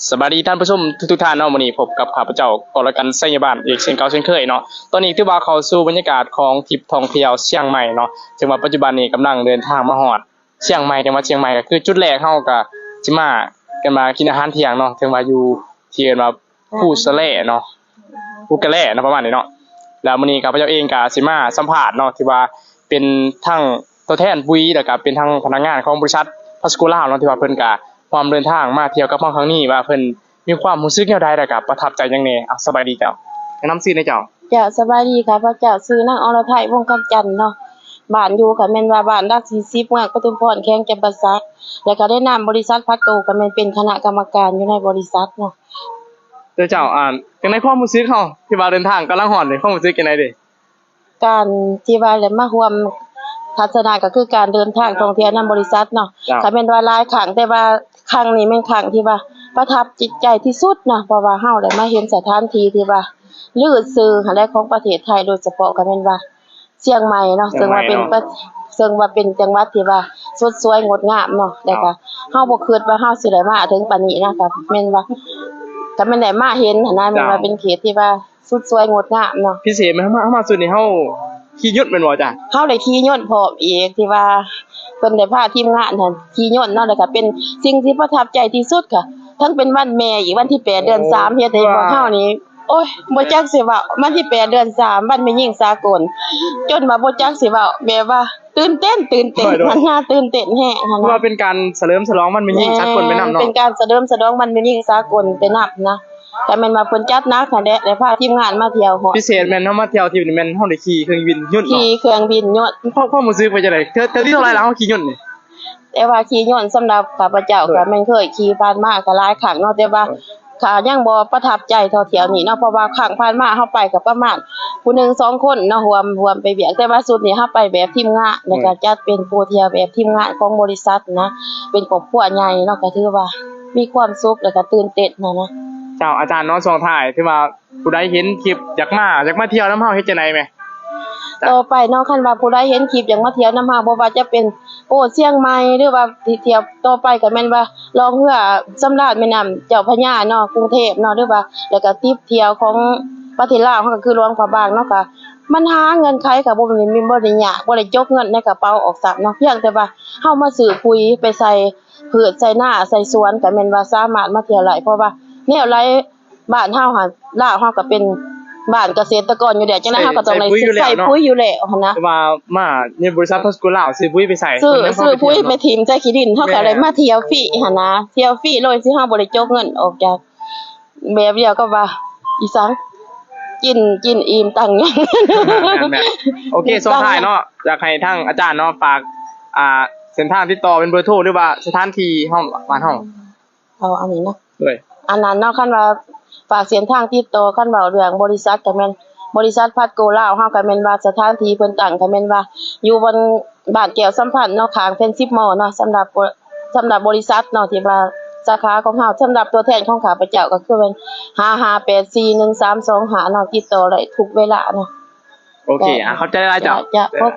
สวัสดีท่านผู้ชมทุกท่านเนาะวันนี้พบกับข้าพเจ้ากรกันไสยบ้านอีกเช่นเก่าเช่นเคยเนาะตอนนี้ถือว่าเข้าสู่บรรยากาศของทริปท่องเที่ยวเชียงใหม่เนาะซึ่งว่าปัจจุบันนี้กำลังเดินทางมาฮอดเชียงใหม่จังหวัดเชียงใหม่ก็คือจุดแรกเฮาก็สิมากันมากินอาหารเที่ยงเนาะถึงว่าอยู่ที่เอิ้นว่าผู้สะแล่เนาะผู้กะแล่เนาะประมาณนี้เนาะแล้วมื้อนี้ข้าพเจ้าเองก็สิมาสัมภาษณ์เนาะที่ว่าเป็นทั้งตัวแทนปุ๋ยแล้วก็เป็นทั้งพนักงานของบริษัทพัสโกลาวเนาะที่ว่าเพิ่นก็ความเดินทางมาเที่ยวกับเฮาครั้งนี้ว่าเพิ่นมีความรู้สึกแนวใดแล้วก็ประทับใจจังแน่สบายดีเจ้าแนะนำชื่อหน่อยเจ้าจ้ะสบายดีค่ะพระเจ้าชื่อนางอรไทยวงศ์คำจันทน์เนาะบ้านอยู่ก็แม่นว่าบ้านรัก40เมืองปทุมพรแข้งจำปาสักแล้วก็ได้นำบริษัทพัดโกก็แม่นเป็นคณะกรรมการอยู่ในบริษัทเนาะเจ้าจังได๋ความรู้สึกเฮาที่ว่าเดินทางกำลังฮอดนี่ความรู้สึกจังได๋เด้การที่ว่าได้มาร่วมทัศนะก็คือการเดินทางท่องเที่ยวนำบริษัทเนาะก็แม่นว่าหลายครั้งแต่ว่าครั้งนี้แม่นครั้งที่ว่าประทับจิตใจที่สุดนะเพราะว่าเฮาได้มาเห็นสถานที่ที่ว่าลือซื่อหั้นแหละของประเทศไทยโดยเฉพาะก็แม่นว่าเชียงใหม่เนาะซึ่งว่าเป็นจังหวัดที่ว่าสดสวยงดงามเนาะแล้วก็เฮาบ่คิดว่าเฮาสิได้มาถึงปานนี้นะครับแม่นว่าก็แม่นได้มาเห็นหั้นนะแม่นว่าเป็นเขตที่ว่าสดสวยงดงามเนาะพิเศษมั้ยเฮามาสุดนี่เฮาขี่ยนต์แม่นบ่จ้ะเฮาได้ขี่ยนต์พร้อมอีกที่ว่าเพิ่นได้พาทีมงานหั่นขี่ยนต์เนาะแล้วก็เป็นสิ่งที่ประทับใจที่สุดค่ะทั้งเป็นวันแม่อีกวันที่8เดือน3เฮ็ดให้พวกเฮานี่โอ้ยบ่จักสิเว้าวันที่8เดือน3วันแม่หญิงสากลจนว่าบ่จักสิเว้าแบบว่าตื่นเต้นมันน่าตื่นเต้นแฮงหั่นว่านะเป็นการเฉลิมฉลองมันเป็นยิ่งชัดคนไปนำเนาะเป็นการเฉลิมฉลองวันแม่หญิงสากลไปนำนะแต่แม่นว่าเพิ่นจัดหนักหั่นแหละได้พาทีมงานมาเที่ยวฮอดพิเศษแม่นเฮามาเที่ยวที่นี่แม่นเฮาได้ขี่เครื่องบินยนต์เนาะขี่เครื่องบินยนต์ความรู้สึกเป็นจังได๋เทื่อที่เท่าไหร่แล้วเฮาขี่ยนต์นี่แต่ว่าขี่ยนต์สำหรับข้าพเจ้าก็แม่นเคยขี่ผ่านมาก็หลายครั้งเนาะแต่ว่าก็ยังบ่ประทับใจเท่าเที่ยวนี้เนาะเพราะว่าครั้งผ่านมาเฮาไปก็ประมาณผู้หนึ่งสองคนเนาะรวมไปเวียกแต่ว่าสุดนี้เฮาไปแบบทีมงานแล้วก็จัดเป็นผู้เที่ยวแบบทีมงานของบริษัทนะเป็นครอบครัวใหญ่เนาะก็ถือว่ามีความสุขแล้วก็ตื่นเต้นนะเจ้าอาจารย์เนาะช่วงท้ายที่ว่าผู้ใดเห็นคลิปอยากมาเที่ยวนำเฮาเฮ็ดจังได๋แหมต่อไปเนาะคันว่าผู้ใดเห็นคลิปอยากมาเที่ยวนำเฮาบ่ว่าจะเป็นเชียงใหม่หรือว่าที่เที่ยวต่อไปก็แม่นว่าลองเรือสำราญแม่น้ำเจ้าพระยาเนาะกรุงเทพเนาะหรือว่าแล้วก็ทริปเที่ยวของประเทศลาวเฮาก็คือหลวงพระบางเนาะก็มันหาเงินไขก็บ่ได้ยากบ่ได้จกเงินในกระเป๋าออกซักเนาะเพียงแต่ว่าเฮามาซื้อปุ๋ยไปใส่พืชใส่นาใส่สวนก็แม่นว่าสามารถมาเที่ยวได้เพราะว่าแนวไรบ้านเฮาหั่นลาวเฮาก็เป็นบ้านเกษตรกรอยู่แล้วจังได๋เฮาก็ต้องได้ใส่ปุ๋ยอยู่แล้วหั่นนะว่ามาในบริษัทพัสโกลาวซื้อปุ๋ยไปใส่ซื้อปุ๋ยไปทิ่มใส่ขี้ดินเฮาก็ได้มาเที่ยวฟรีหั่นนะเที่ยวฟรีโดยที่เฮาบ่ได้จกเงินออกจากแบบเดียวก็ว่าอีสังกินอิ่มตังยังโอเคส่งท้ายเนาะอยากให้ทางอาจารย์เนาะฝากเส้นทางติดต่อเป็นเบอร์โทรหรือว่าสถานที่ห้องบ้านเฮาเอาอันนี้เนาะด้วยอันนั้นเนาะคันว่าฝากเส้นทางติดต่อคันเว้าเรื่องบริษัทก็แม่นบริษัทพัดโกลาวเฮาก็แม่นว่าสถานที่เพิ่นตั้งก็แม่นว่าอยู่บนบ้านแก้วสัมพันธ์เนาะข้างเป็น10 ม.เนาะสำหรับบริษัทเนาะที่ว่าสาขาของเฮาสำหรับตัวแทนของข้าพเจ้าก็คือเป็น55841325เนาะติดต่อได้ทุกเวลาเนาะโอเคเข้าใจแล้วจ้ะ